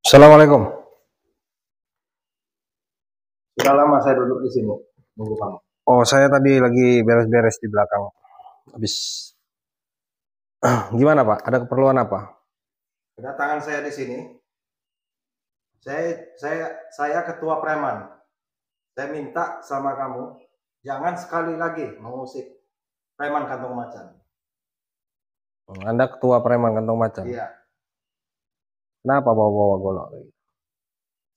Assalamualaikum. Sudah lama saya duduk di sini nunggu kamu. Oh, saya tadi lagi beres-beres di belakang. Habis. Gimana, Pak? Ada keperluan apa? Kedatangan saya di sini, saya ketua preman. Saya minta sama kamu, jangan sekali lagi mengusik preman kantong macan. Anda ketua preman kantong macan. Iya. Kenapa bawa-bawa golok?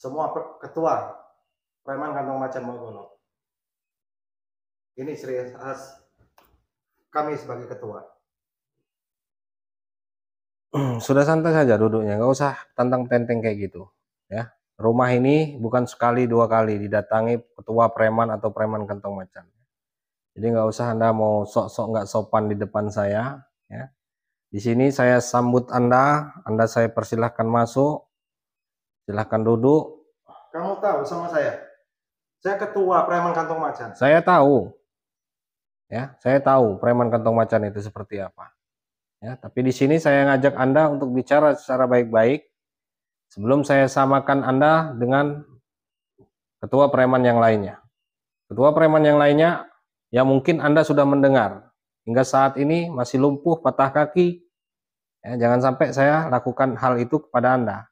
Semua ketua preman kantong macan bawa golok. Ini serius khas kami sebagai ketua. Sudah santai saja duduknya, nggak usah tantang-tenteng kayak gitu. Ya, rumah ini bukan sekali dua kali didatangi ketua preman atau preman kantong macan. Jadi nggak usah Anda mau sok-sok nggak sopan di depan saya. Ya, di sini saya sambut Anda saya persilahkan masuk, silahkan duduk. Kamu tahu sama saya ketua preman kantong macan. Saya tahu, ya, saya tahu preman kantong macan itu seperti apa. Ya, tapi di sini saya ngajak Anda untuk bicara secara baik-baik sebelum saya samakan Anda dengan ketua preman yang lainnya. Ketua preman yang lainnya yang mungkin Anda sudah mendengar hingga saat ini masih lumpuh, patah kaki. Ya, jangan sampai saya lakukan hal itu kepada Anda.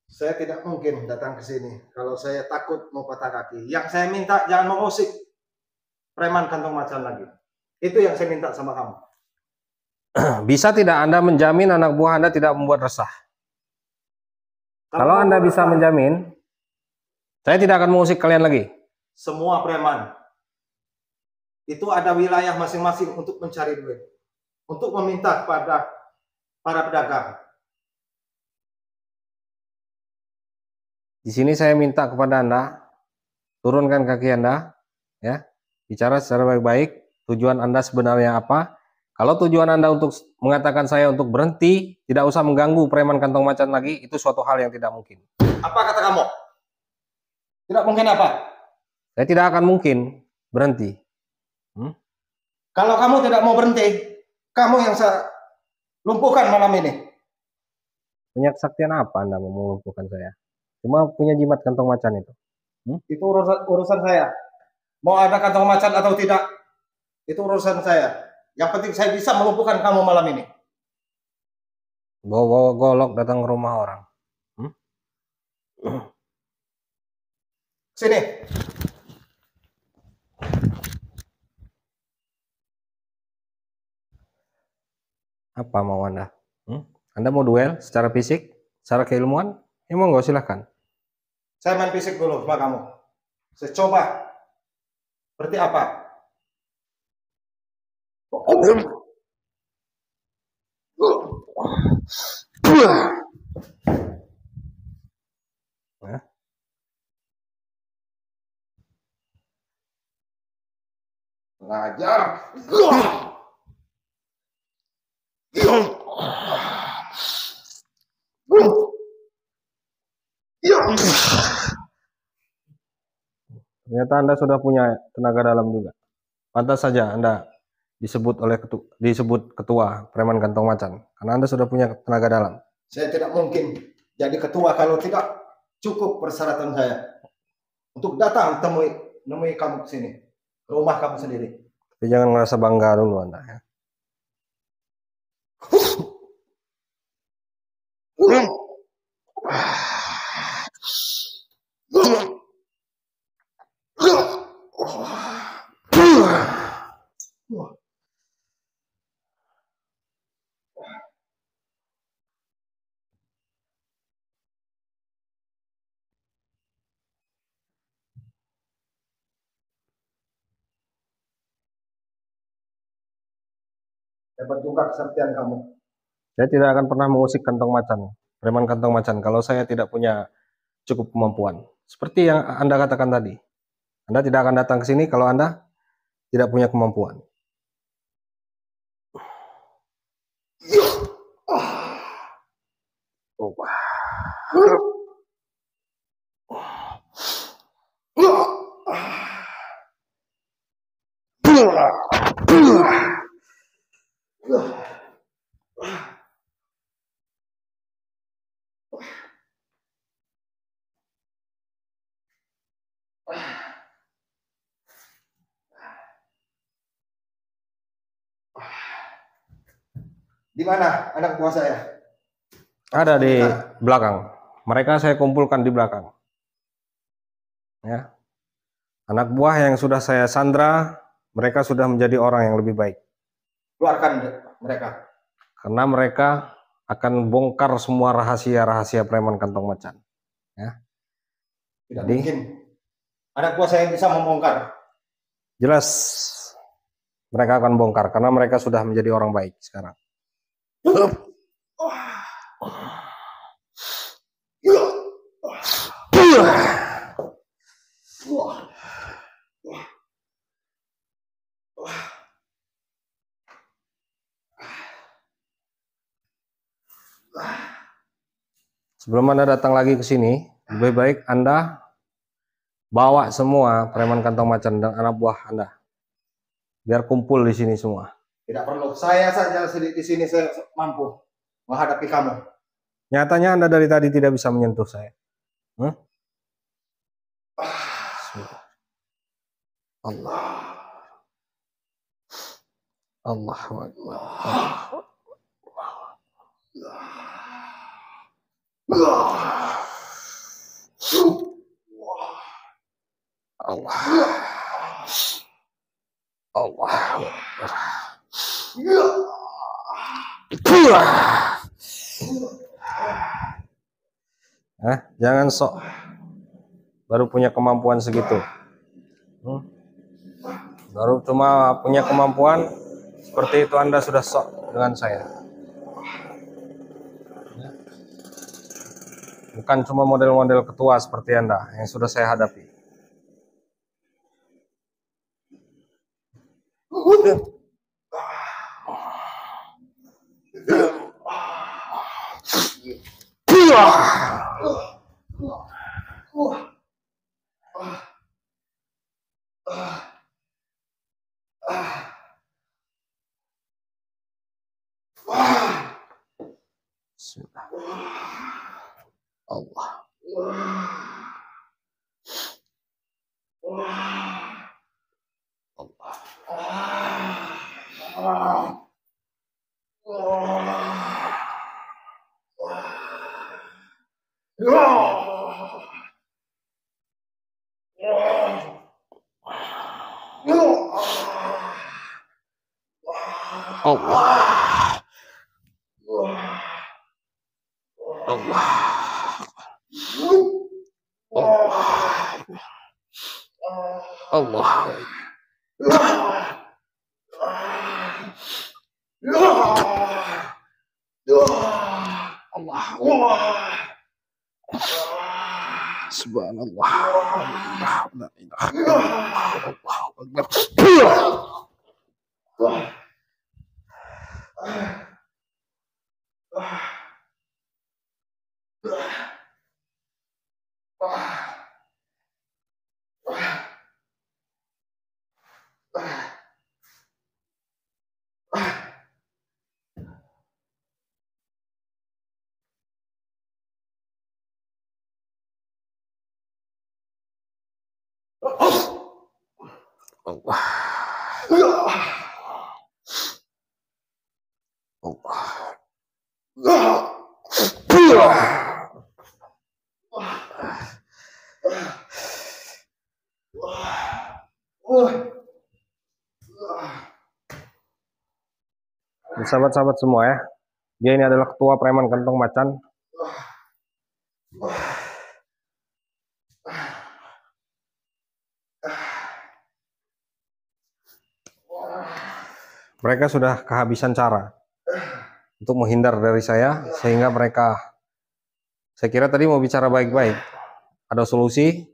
Saya tidak mungkin datang ke sini kalau saya takut mau patah kaki. Yang saya minta jangan mengusik preman kantong macan lagi. Itu yang saya minta sama kamu. Bisa tidak Anda menjamin anak buah Anda tidak membuat resah? Kalau Anda bisa menjamin, saya tidak akan mengusik kalian lagi. Semua preman itu ada wilayah masing-masing untuk mencari duit, untuk meminta kepada para pedagang. Di sini saya minta kepada Anda, turunkan kaki Anda, ya, bicara secara baik-baik. Tujuan Anda sebenarnya apa? Kalau tujuan Anda untuk mengatakan saya untuk berhenti, tidak usah mengganggu preman kantong macan lagi, itu suatu hal yang tidak mungkin. Apa kata kamu? Tidak mungkin apa? Saya tidak akan mungkin berhenti. Kalau kamu tidak mau berhenti, kamu yang saya lumpuhkan malam ini. Punya kesaktian apa Anda mau melumpuhkan saya? Cuma punya jimat kantong macan itu. Itu urusan saya. Mau ada kantong macan atau tidak, itu urusan saya. Yang penting saya bisa melumpuhkan kamu malam ini. Bawa-bawa golok datang ke rumah orang. Sini. Apa mau Anda? Anda mau duel secara fisik, secara keilmuan? Ya monggo silahkan. Saya main fisik dulu sama kamu. Saya coba. Seperti apa? Ngajar. Ternyata Anda sudah punya tenaga dalam juga. Pantas saja Anda disebut ketua preman kantong macan karena Anda sudah punya tenaga dalam. Saya tidak mungkin jadi ketua kalau tidak cukup persyaratan saya untuk datang nemui kamu ke sini, ke rumah kamu sendiri. Tapi jangan merasa bangga dulu Anda ya. Dapat juga kesaktian kamu. Saya tidak akan pernah mengusik kantong macan, preman kantong macan, kalau saya tidak punya cukup kemampuan. Seperti yang Anda katakan tadi, Anda tidak akan datang ke sini kalau Anda tidak punya kemampuan. Di mana anak buah saya? Ada di belakang. Mereka saya kumpulkan di belakang. Ya. Anak buah yang sudah saya sandra, mereka sudah menjadi orang yang lebih baik. Keluarkan mereka. Karena mereka akan bongkar semua rahasia-rahasia preman kantong macan. Ya. Tidak Jadi, mungkin anak buah saya bisa membongkar. jelas mereka akan bongkar karena mereka sudah menjadi orang baik sekarang. Sebelum Anda datang lagi ke sini, lebih baik Anda bawa semua preman kantong macan dan anak buah Anda. Biar kumpul di sini semua. Tidak perlu. Saya saja di sini saya mampu menghadapi kamu. Nyatanya Anda dari tadi tidak bisa menyentuh saya. Allah. Allahu Akbar. Allah. Allah. Jangan sok baru punya kemampuan segitu. Baru cuma punya kemampuan seperti itu Anda sudah sok dengan saya. Bukan cuma model-model ketua seperti Anda yang sudah saya hadapi. Bismillah. Allah. Allah. Allah. Subhanallah. La ilaha illallah. Allahu Akbar. Allah. Sahabat-sahabat semua ya, dia ini adalah ketua preman kantong macan. Mereka sudah kehabisan cara untuk menghindar dari saya, sehingga mereka, saya kira tadi mau bicara baik-baik, ada solusi.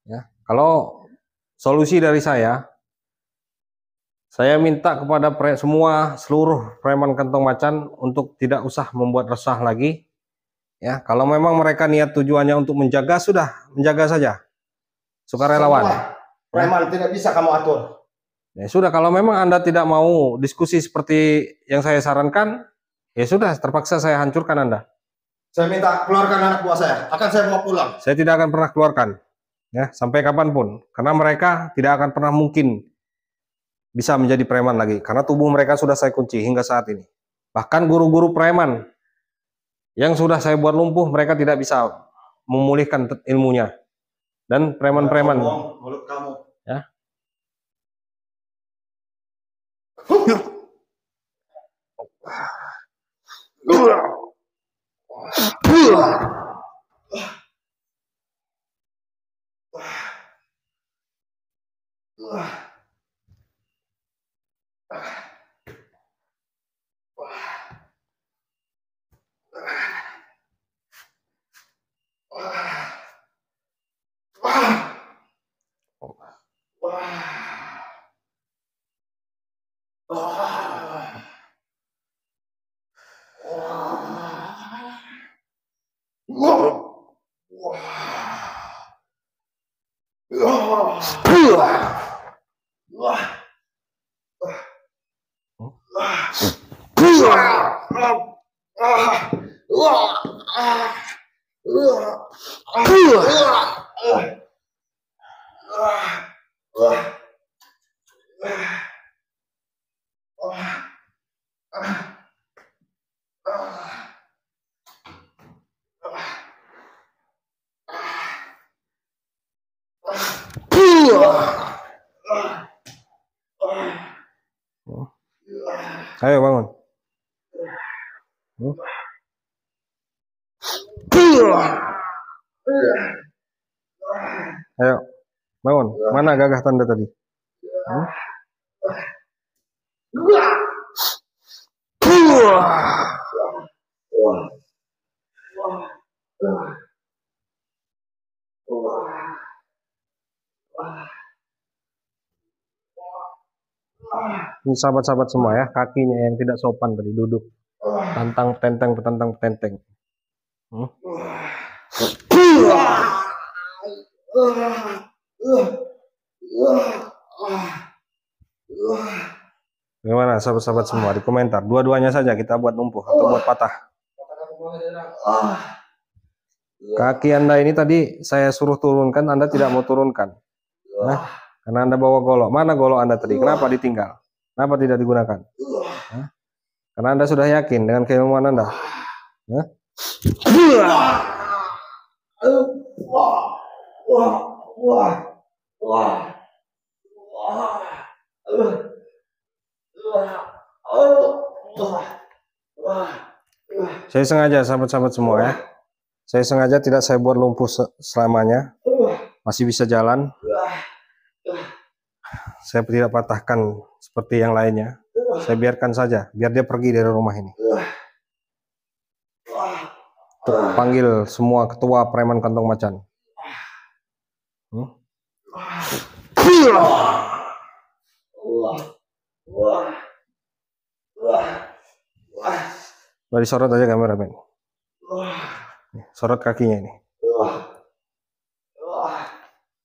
Ya, kalau solusi dari saya minta kepada seluruh preman kantong macan untuk tidak usah membuat resah lagi. Ya, kalau memang mereka niat tujuannya untuk menjaga, sudah menjaga saja, sukarelawan. Preman tidak bisa kamu atur. Ya sudah, kalau memang Anda tidak mau diskusi seperti yang saya sarankan, ya sudah, terpaksa saya hancurkan Anda. Saya minta keluarkan anak buah saya, akan saya bawa pulang. Saya tidak akan pernah keluarkan. ya, sampai kapanpun, karena mereka tidak akan pernah mungkin bisa menjadi preman lagi, karena tubuh mereka sudah saya kunci hingga saat ini. Bahkan guru-guru preman yang sudah saya buat lumpuh, mereka tidak bisa memulihkan ilmunya. Dan preman-preman, mulut kamu, ya. Ayo bangun. Ayo bangun. Mana gagah tanda tadi? Ini sahabat-sahabat semua ya, kakinya yang tidak sopan tadi duduk tantang petenteng. Gimana sahabat-sahabat semua di komentar, dua-duanya saja kita buat lumpuh atau buat patah. Kaki Anda ini tadi saya suruh turunkan, Anda tidak mau turunkan. Nah, karena Anda bawa golok. Mana golok Anda tadi? Kenapa ditinggal? Kenapa tidak digunakan? Karena Anda sudah yakin dengan keilmuan Anda. Saya sengaja sahabat-sahabat semua ya. Saya sengaja tidak saya buat lumpuh selamanya. Masih bisa jalan. Saya tidak patahkan seperti yang lainnya. Saya biarkan saja, biar dia pergi dari rumah ini. Untuk panggil semua ketua preman kantong macan. Nah, disorot aja kameramen. Sorot kakinya ini.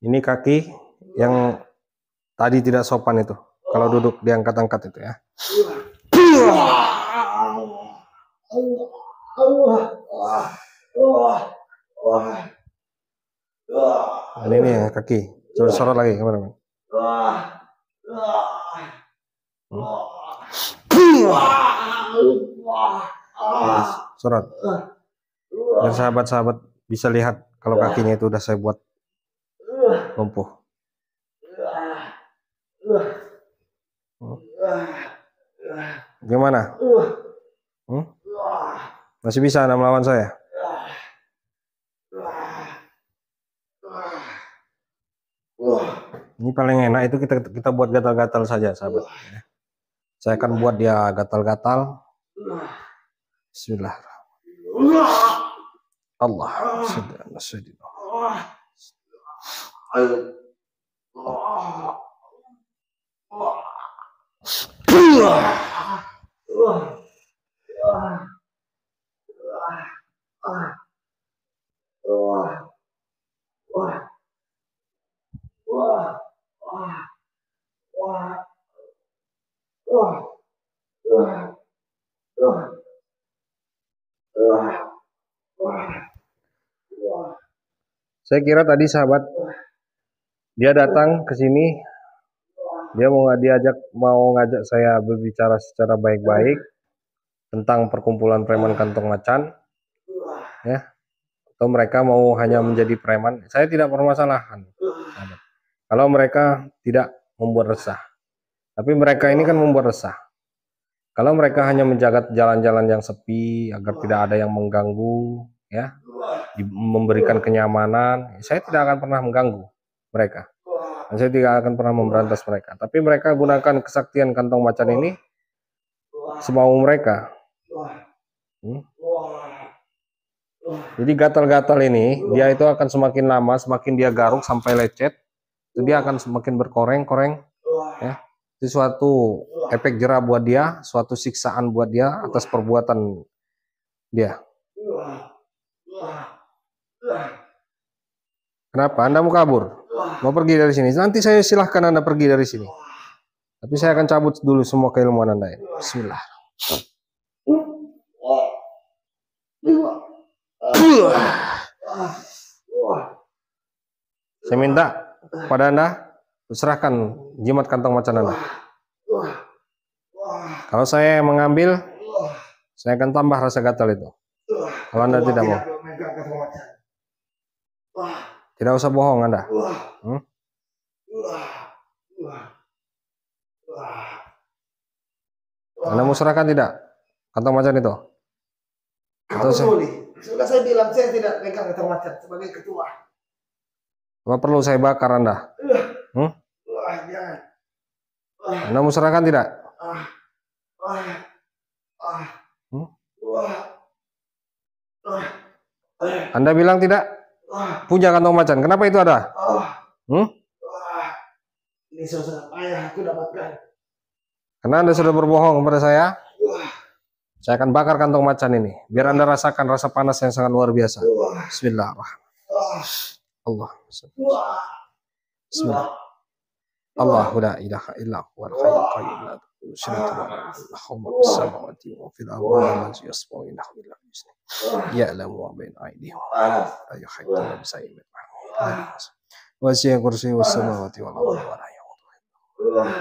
Ini kaki yang tadi tidak sopan itu. Kalau duduk diangkat-angkat itu ya. Dan ini ya kaki. Coba sorot lagi kameramen. Sorot. Biar sahabat-sahabat bisa lihat kalau kakinya itu udah saya buat lumpuh. Gimana? Masih bisa Anda melawan saya? Ini paling enak itu kita buat gatal-gatal saja sahabat. Saya akan buat dia gatal-gatal. Bismillah. Allah. Saya kira tadi sahabat Dia datang ke sini, dia mau ngajak saya berbicara secara baik-baik tentang perkumpulan preman kantong macan, ya. Atau mereka mau hanya menjadi preman, saya tidak permasalahan. Kalau mereka tidak membuat resah, tapi mereka ini kan membuat resah. Kalau mereka hanya menjaga jalan-jalan yang sepi agar tidak ada yang mengganggu, ya, memberikan kenyamanan, saya tidak akan pernah mengganggu mereka. Dan saya tidak akan pernah memberantas mereka. Tapi mereka gunakan kesaktian kantong macan ini semau mereka. Jadi gatal-gatal ini, dia itu akan semakin lama, semakin dia garuk sampai lecet, itu dia akan semakin berkoreng-koreng, ya. Itu suatu efek jerah buat dia, suatu siksaan buat dia atas perbuatan dia. Kenapa? Anda mau kabur? Mau pergi dari sini? Nanti saya silahkan Anda pergi dari sini. Tapi saya akan cabut dulu semua keilmuan Anda ini. Bismillah. Saya minta kepada Anda, serahkan jimat kantong macan Anda. Kalau saya mengambil, saya akan tambah rasa gatal itu. Kalau Anda tidak mau. Tidak usah bohong Anda. Anda mau serahkan tidak kantong macan itu? Kamu sudah saya bilang saya tidak pegang kantong macan sebagai ketua. Apa perlu saya bakar Anda? Jangan. Anda mau serahkan tidak? Anda bilang tidak punya kantong macan. Kenapa itu ada? Ini susah payah aku dapatkan. Karena Anda sudah berbohong kepada saya akan bakar kantong macan ini. Biar Anda rasakan rasa panas yang sangat luar biasa. Bismillahirrahmanirrahim. Allah. Bismillah. Allahu la ilaha illa huwal hayyul qayyum la ta'khudhuhu sinatun wa la nawm lahu ma fis samawati wa fil ardi wa ma yasma'u illa bi'izni ya'lamu ma baina aydihim wa la yuhituna bi shay'in min ilmihi wa wasi'a kursiyyuhu as-samawati wal ardi wa la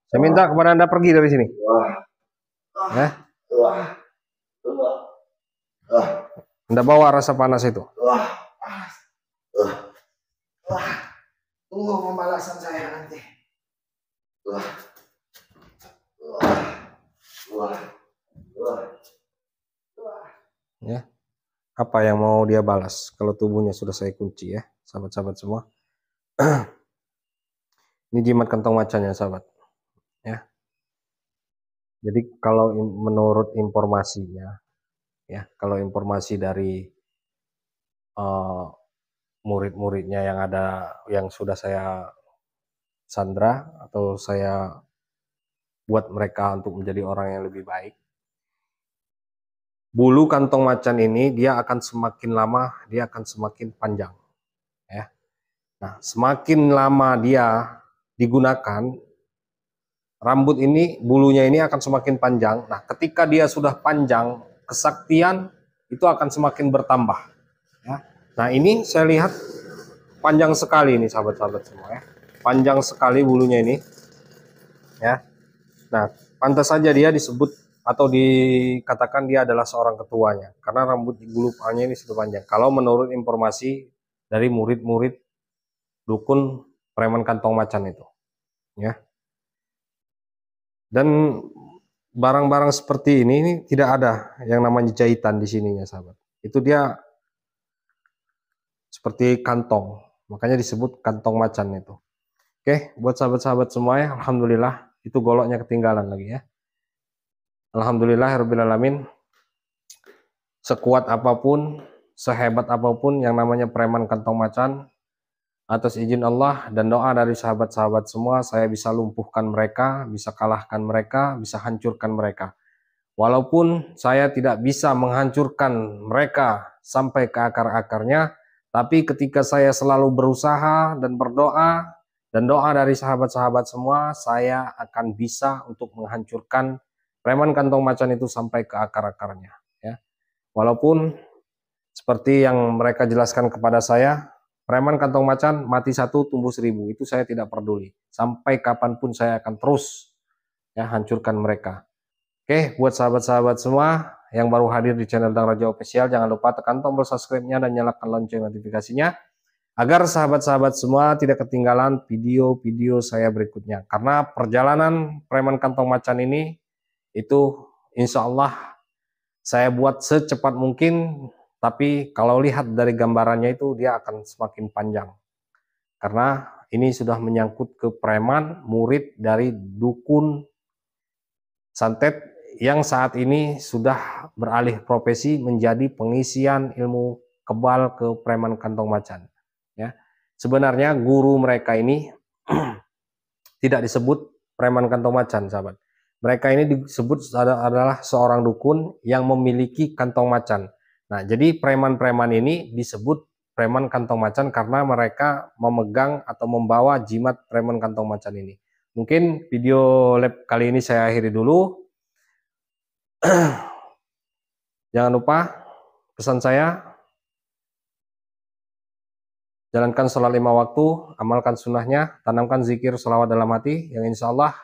Saya minta kepada Anda pergi dari sini. Ya. Anda bawa rasa panas itu. Tunggu pembalasan saya nanti. Ya. Apa yang mau dia balas kalau tubuhnya sudah saya kunci, ya, sahabat-sahabat semua. Ini jimat kantong macannya, sahabat. Ya. Jadi kalau menurut informasinya, ya, kalau informasi dari murid-muridnya yang sudah saya sandra atau saya buat mereka untuk menjadi orang yang lebih baik, bulu kantong macan ini dia akan semakin lama dia akan semakin panjang, ya. Nah, semakin lama dia digunakan, rambut ini, bulunya ini akan semakin panjang. Nah, ketika dia sudah panjang, kesaktian itu akan semakin bertambah, ya. Nah, ini saya lihat panjang sekali ini, sahabat-sahabat semua, ya. Panjang sekali bulunya ini, ya. Nah, pantas saja dia disebut atau dikatakan dia adalah seorang ketuanya karena rambut bulu palanya ini sudah panjang. Kalau menurut informasi dari murid-murid dukun preman kantong macan itu, ya. Dan barang-barang seperti ini tidak ada yang namanya jahitan di sininya, sahabat. Itu dia seperti kantong, makanya disebut kantong macan itu. Oke, buat sahabat-sahabat semua, ya, alhamdulillah itu goloknya ketinggalan lagi, ya. Alhamdulillahirabbil alamin. Sekuat apapun, sehebat apapun yang namanya preman kantong macan, atas izin Allah dan doa dari sahabat-sahabat semua, saya bisa lumpuhkan mereka, bisa kalahkan mereka, bisa hancurkan mereka. Walaupun saya tidak bisa menghancurkan mereka sampai ke akar-akarnya, tapi ketika saya selalu berusaha dan berdoa, dan doa dari sahabat-sahabat semua, saya akan bisa untuk menghancurkan preman kantong macan itu sampai ke akar-akarnya, ya. Walaupun seperti yang mereka jelaskan kepada saya, preman kantong macan mati 1 tumbuh 1000, itu saya tidak peduli. Sampai kapanpun saya akan terus ya hancurkan mereka. Oke, buat sahabat-sahabat semua yang baru hadir di channel Dang Raja Official, jangan lupa tekan tombol subscribe-nya dan nyalakan lonceng notifikasinya agar sahabat-sahabat semua tidak ketinggalan video-video saya berikutnya. Karena perjalanan preman kantong macan ini itu insya Allah saya buat secepat mungkin, tapi kalau lihat dari gambarannya itu dia akan semakin panjang. Karena ini sudah menyangkut ke preman, murid dari dukun santet yang saat ini sudah beralih profesi menjadi pengisian ilmu kebal ke preman kantong macan. Ya, sebenarnya guru mereka ini tidak disebut preman kantong macan, sahabat. Mereka ini disebut adalah seorang dukun yang memiliki kantong macan. Nah, jadi preman-preman ini disebut preman kantong macan karena mereka memegang atau membawa jimat preman kantong macan ini. Mungkin video lab kali ini saya akhiri dulu. Jangan lupa pesan saya, jalankan sholat 5 waktu, amalkan sunnahnya, tanamkan zikir sholawat dalam hati, yang insya Allah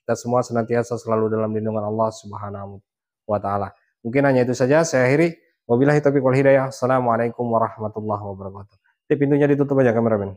kita semua senantiasa selalu dalam lindungan Allah Subhanahu wa Ta'ala. Mungkin hanya itu saja, saya akhiri. Wabillahi taufiq wal hidayah. Assalamualaikum warahmatullahi wabarakatuh. Pintunya ditutup aja kameramen.